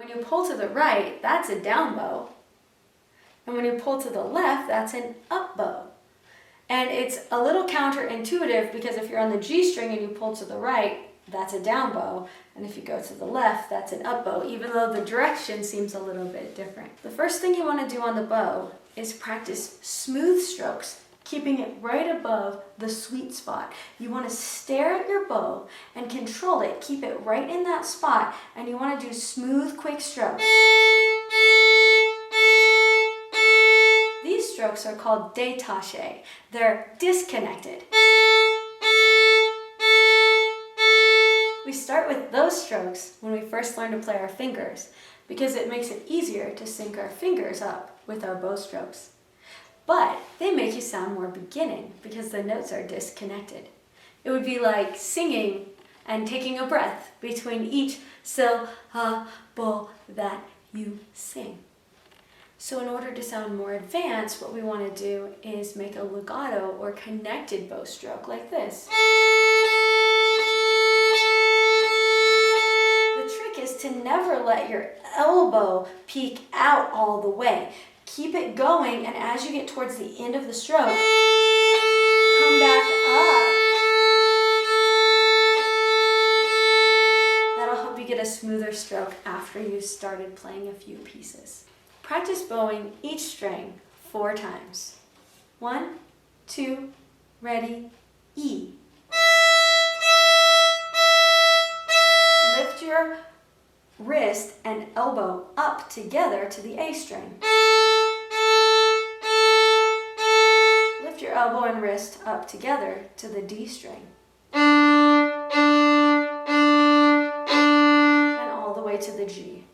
When you pull to the right, that's a down bow. And when you pull to the left, that's an up bow. And it's a little counterintuitive because if you're on the G string and you pull to the right, that's a down bow. And if you go to the left, that's an up bow, even though the direction seems a little bit different. The first thing you want to do on the bow is practice smooth strokes, keeping it right above the sweet spot. You want to stare at your bow and control it. Keep it right in that spot, and you want to do smooth, quick strokes. These strokes are called détachés. They're disconnected. We start with those strokes when we first learn to play our fingers because it makes it easier to sync our fingers up with our bow strokes. But they make you sound more beginning because the notes are disconnected. It would be like singing and taking a breath between each syllable that you sing. So in order to sound more advanced, what we want to do is make a legato or connected bow stroke like this. The trick is to never let your elbow peek out all the way. Keep it going, and as you get towards the end of the stroke, come back up. That'll help you get a smoother stroke after you started playing a few pieces. Practice bowing each string 4 times. 1, 2, ready, E. Lift your wrist and elbow up together to the A string. Lift your elbow and wrist up together to the D string. And all the way to the G.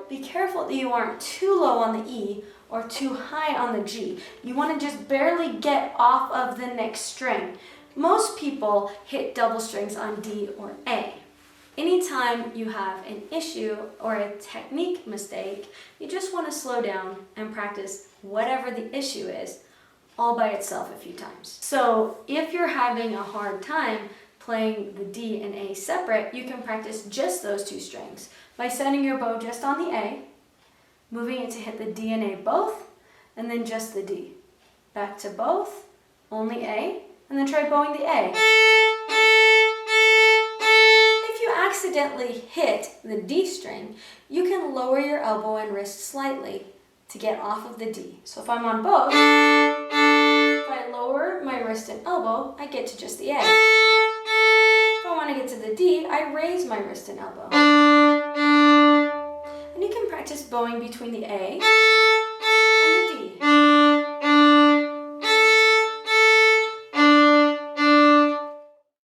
Be careful that you aren't too low on the E or too high on the G. You want to just barely get off of the next string. Most people hit double strings on D or A. Anytime you have an issue or a technique mistake, you just want to slow down and practice whatever the issue is all by itself a few times. So if you're having a hard time playing the D and A separate, you can practice just those 2 strings by setting your bow just on the A, moving it to hit the D and A both, and then just the D. Back to both, only A, and then try bowing the A. If you accidentally hit the D string, you can lower your elbow and wrist slightly to get off of the D. So if I'm on both, if I lower my wrist and elbow, I get to just the A. If I want to get to the D, I raise my wrist and elbow. And you can practice bowing between the A